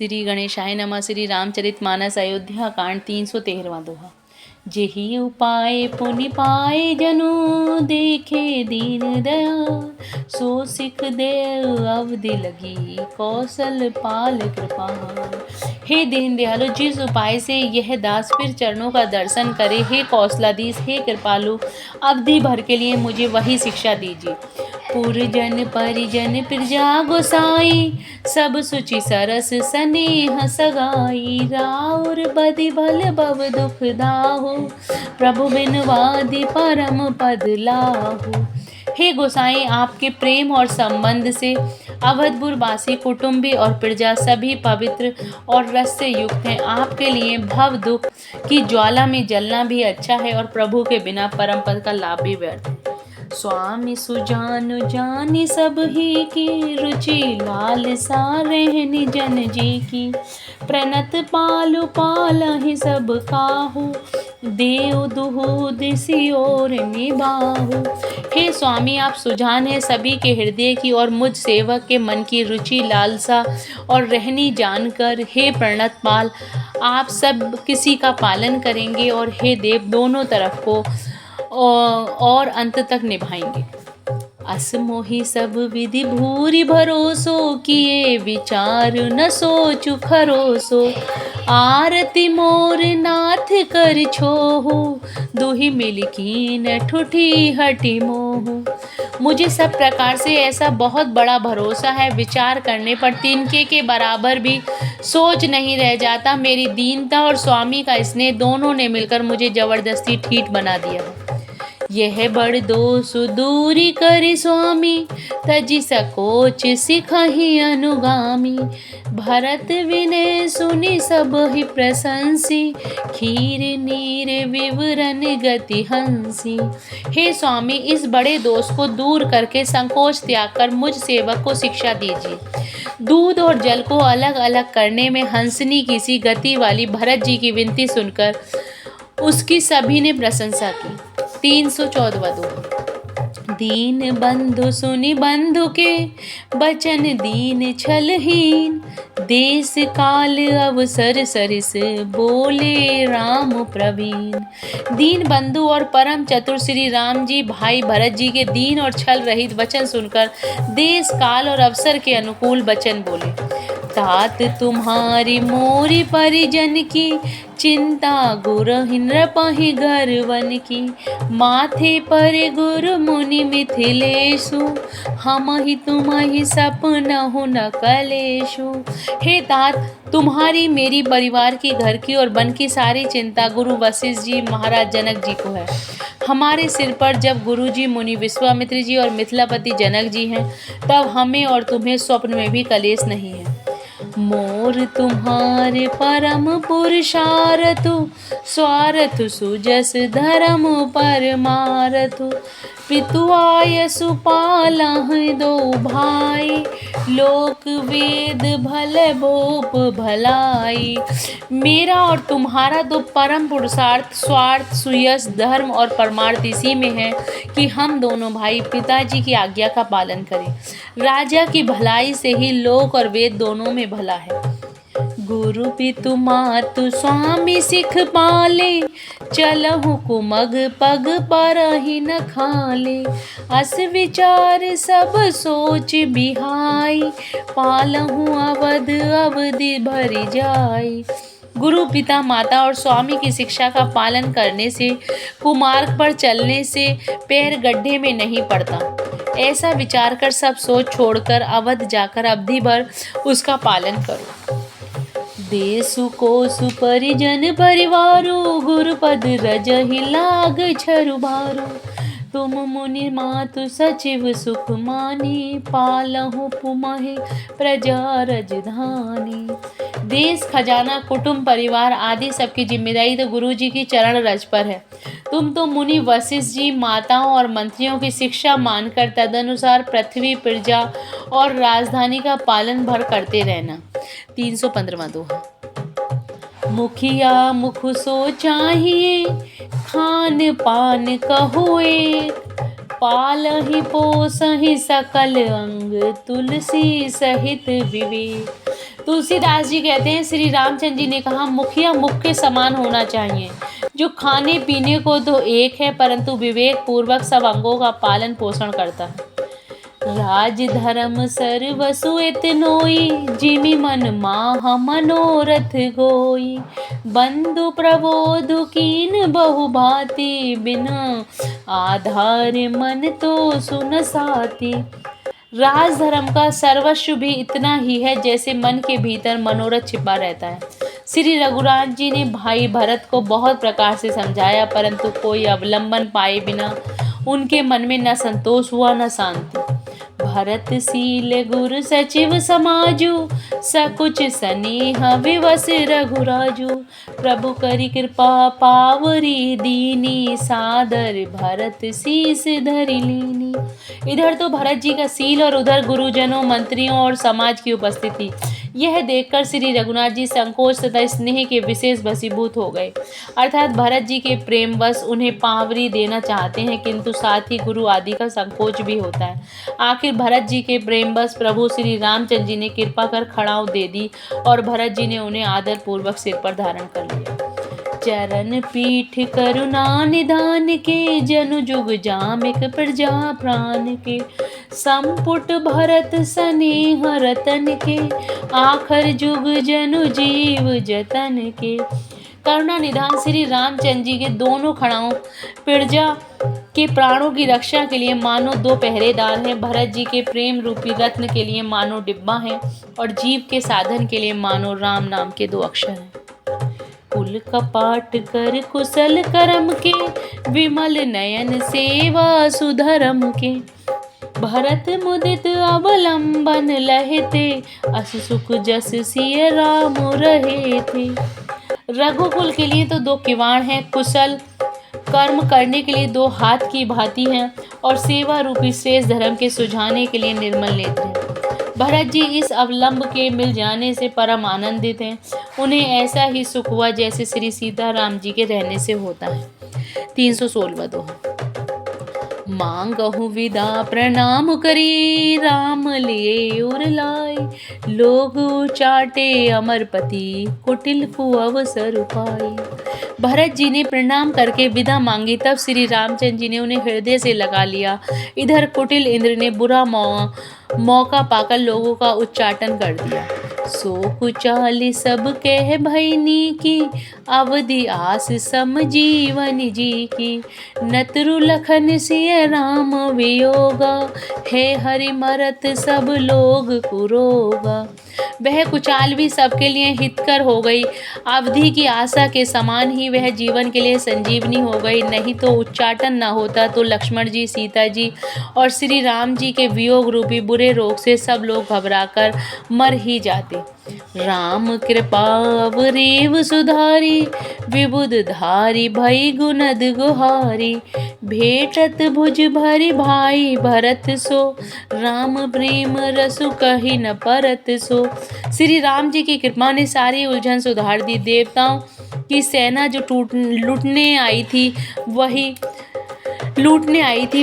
श्री गणेशाय नमः। श्री रामचरितमानस अयोध्या कांड 313वां दोहा। जेहि उपाय पुनि पाए जनु देखे दीन दयाल, सो सिख दे अवधि लगी कौशल पाल कृपाल। हे दीन दयालु, जिस उपाय से यह दास फिर चरणों का दर्शन करे, हे कौशलाधीश, हे कृपालु, अवधि भर के लिए मुझे वही शिक्षा दीजिए। पुरजन परिजन प्रजा गोसाई, सब सुचि सरस स्नेह सगाई। राउर बदि भल भव दुख दाहु, प्रभु बिन वादि परम पद लाहु। हे गोसाई, आपके प्रेम और संबंध से अवधपुर वासी, कुटुंबी और प्रजा सभी पवित्र और रस से युक्त हैं। आपके लिए भव दुख की ज्वाला में जलना भी अच्छा है और प्रभु के बिना परम पद का लाभ भी व्यर्थ है। स्वामी सुजानु जानी सब ही की, रुचि लाल सारेहनि जन जी की। प्रणत पालु पालहि सब काहू, देव दुहु दिसि और निबाहु। हे स्वामी, आप सुजान हैं सभी के हृदय की और मुझ सेवक के मन की रुचि, लालसा और रहनी जानकर, हे प्रणत पाल, आप सब किसी का पालन करेंगे और हे देव दोनों तरफ को और अंत तक निभाएंगे। असमोहि सब विधि भूरि भरोसो, किए विचार न सोचु खरोसो। आरती मोर नाथ कर छोहु, दुहि मिल कीन ठुठी हटि मोहु। मुझे सब प्रकार से ऐसा बहुत बड़ा भरोसा है, विचार करने पर तिनके के बराबर भी सोच नहीं रह जाता। मेरी दीनता और स्वामी का स्नेह दोनों ने मिलकर मुझे जबरदस्ती ठीठ बना दिया है। यह बड़ दोष दूरी करि स्वामी, तजि सकोच सिखहि अनुगामी। भरत विनय सुनि सब ही प्रशंसी, खीर नीर विवरण गति हंसी। हे स्वामी, इस बड़े दोष को दूर करके संकोच त्याग कर मुझ सेवक को शिक्षा दीजिए। दूध और जल को अलग अलग करने में हंसनी की सी गति वाली भरत जी की विनती सुनकर उसकी सभी ने प्रशंसा की। 314वां दोहा। दीन बंधु सुनि बंधु के, बचन दीन छलहीन। देश काल अवसर सरिस, बोले राम प्रवीण। दीन बंधु और परम चतुर श्री राम जी भाई भरत जी के दीन और छल रहित वचन सुनकर देश काल और अवसर के अनुकूल वचन बोले। तात तुम्हारी मोरी परिजन की, चिंता गुरहि नृपहि घर वन की। माथे पर गुरु मुनि मिथिलेशु, हमहि तुम्हि सपनहु न कलेशु। हे तात, तुम्हारी मेरी परिवार की, घर की और वन की सारी चिंता गुरु वशिष्ठ जी महाराज जनक जी को है। हमारे सिर पर जब गुरु जी मुनि विश्वामित्र जी और मिथिलापति जनक जी हैं, तब हमें और तुम्हें स्वप्न में भी कलेश नहीं है। मोर तुम्हारे परम पुरुषारथु, स्वार्थ सुजस धर्म परमारथु। पितु आयसु पालहि दो भाई, लोक वेद भल भूप भलाई। मेरा और तुम्हारा तो परम पुरुषार्थ, स्वार्थ, सुयश, धर्म और परमार्थ इसी में है कि हम दोनों भाई पिताजी की आज्ञा का पालन करें। राजा की भलाई से ही लोक और वेद दोनों में भला है। गुरु पितु मातु स्वामी सिख पाले, चलहु कुमग पग परहि न खाले। अस विचार सब सोच बिहाई, पालहु अवध अवधि भरि जाई। गुरु पिता माता और स्वामी की शिक्षा का पालन करने से, कुमार्ग पर चलने से पैर गड्ढे में नहीं पड़ता। ऐसा विचार कर सब सोच छोड़कर अवध जाकर अवधि भर उसका पालन करो। देसु कोसु परिजन परिवारो, गुरुपद रजहि लाग छरु भारो। तुम मुनि मातु सचिव सुख मानी, पालहु पुमहि प्रजा रजधानी। देश खजाना कुटुंब परिवार आदि सबकी जिम्मेदारी तो गुरु जी की चरण रज पर है। तुम तो मुनि वशिष्ठ जी, माताओं और मंत्रियों की शिक्षा मानकर तदनुसार पृथ्वी, प्रजा और राजधानी का पालन भर करते रहना। 315वां दोहा। मुखिया मुख सो चाहिए, खान पान कहुए। पालहि पोसहि सकल अंग, तुलसी सहित विवेक। तुलसीदास जी कहते हैं, श्री रामचंद्र जी ने कहा, मुखिया मुख के समान होना चाहिए, जो खाने पीने को तो एक है परंतु विवेक पूर्वक सब अंगों का पालन पोषण करता है। राज धर्म सर्वसु इतनोई, जिमि मन माह मनोरथ गोई। बंधु प्रबोधु कीन बहु भांति, बिना आधार मन तो सुन साथी। राज धर्म का सर्वस्व भी इतना ही है जैसे मन के भीतर मनोरथ छिपा रहता है। श्री रघुनाथ जी ने भाई भरत को बहुत प्रकार से समझाया, परंतु कोई अवलंबन पाए बिना उनके मन में न संतोष हुआ न शांति। भरत शील गुरु सचिव समाजु, सकुच स्नेह विवश रघुराजु। प्रभु करी कृपा पावरी दीनी, सादर भरत शीस धरि लीनी। इधर तो भरत जी का शील और उधर गुरुजनों, मंत्रियों और समाज की उपस्थिति। यह देखकर श्री रघुनाथ जी संकोच तथा स्नेह के विशेष वशीभूत हो गए, अर्थात भरत जी के प्रेमवश उन्हें पावरी देना चाहते हैं, किंतु साथ ही गुरु आदि का संकोच भी होता है। आखिर भरत जी के प्रेमवश प्रभु श्री रामचंद्र जी ने कृपा कर खड़ाऊ दे दी और भरत जी ने उन्हें आदर पूर्वक सिर पर धारण कर लिया। चरण पीठ करुणा निधान के, जनु जुग जामिक प्रजा प्राण के। संपुट भरत स्नेह रतन के, आखर जुग जनु जीव जतन के। करुणा निधान श्री रामचंद्र जी के दोनों खड़ाओं प्रजा के प्राणों की रक्षा के लिए मानो दो पहरेदार हैं। भरत जी के प्रेम रूपी रत्न के लिए मानो डिब्बा है और जीव के साधन के लिए मानो राम नाम के दो अक्षर हैं। कुल कपाट कर कुशल करम के, विमल नयन सेवा सुधरम के। भरत मुदित अवलंबन लहते, अस सुख जस सिय राम रहे थे। रघुकुल के लिए तो दो किवाड़ हैं, कुशल कर्म करने के लिए दो हाथ की भांति हैं और सेवा रूपी श्रेष्ठ धर्म के सुझाने के लिए निर्मल नेत्र हैं। भरत जी इस अवलंब के मिल जाने से परम आनंदित हैं। उन्हें ऐसा ही सुख हुआ जैसे श्री सीताराम जी के रहने से होता है। 316वां दोहा। मांगहु विदा प्रणाम करी, राम लिए उर लाए। लोग चाटे अमरपति, कुटिल को अवसर पाए। भरत जी ने प्रणाम करके विदा मांगी, तब श्री रामचंद्र जी ने उन्हें हृदय से लगा लिया। इधर कुटिल इंद्र ने बुरा मौका पाकर लोगों का उच्चाटन कर दिया। सो कुचाली सब कह भैनी की, अवधि आस सम जीवन जी की। नतरु लखन सिय राम वियोगा, हे हरि मरत सब लोग कुरोगा। वह कुचाल भी सबके लिए हितकर हो गई। अवधि की आशा के समान ही वह जीवन के लिए संजीवनी हो गई। नहीं तो उच्चाटन न होता तो लक्ष्मण जी, सीता जी और श्री राम जी के वियोग रूपी बुरे रोग से सब लोग घबराकर मर ही जाते। राम कृपा अवरेव सुधारी, विबुध धारी भई गुनद गुहारी। भेटत भुज भरि भाई भरत सो, राम प्रेम रसु कहि न परत सो। श्री राम जी की कृपा ने सारी उलझन सुधार दी। देवताओं की सेना जो लूटने आई थी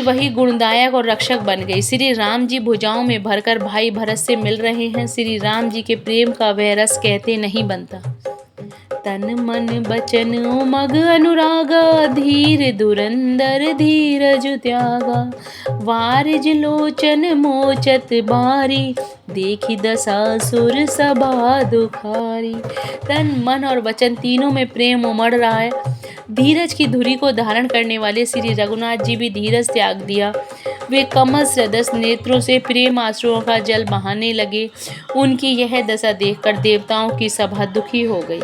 वही गुणदायक और रक्षक बन गई। श्री राम जी भुजाओं में भरकर भाई भरत से मिल रहे हैं। श्री राम जी के प्रेम का वह रस कहते नहीं बनता। तन मन बचन उमग अनुरागा, धीर धुरंधर धीरज त्यागा। वारिज लोचन मोचत बारी, देखी दशासुर सभा दुखारी। तन मन और वचन तीनों में प्रेम उमड़ रहा है। धीरज की धुरी को धारण करने वाले श्री रघुनाथ जी भी धीरज त्याग दिया। वे कमल सदस्य नेत्रों से प्रेम आंसुओं का जल बहाने लगे। उनकी यह दशा देखकर देवताओं की सभा दुखी हो गई।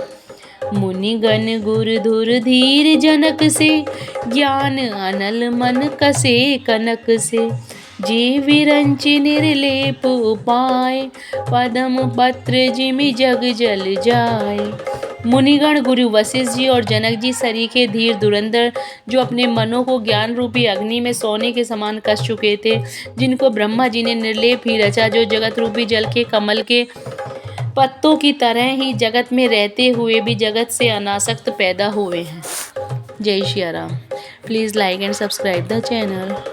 मुनिगण गुर धुर धीर जनक से, ज्ञान अनल मन कसे कनक से। जे विरंच निर्लेप उपाय, पदम पत्र जिमि जग जल जाए। मुनिगण गुरु वशिष्ठ जी और जनक जी सरीखे धीर धुरंधर, जो अपने मनों को ज्ञान रूपी अग्नि में सोने के समान कस चुके थे, जिनको ब्रह्मा जी ने निर्लेप ही रचा, जो जगत रूपी जल के कमल के पत्तों की तरह ही जगत में रहते हुए भी जगत से अनासक्त पैदा हुए हैं। जय Shri Ram. Please like and subscribe the channel.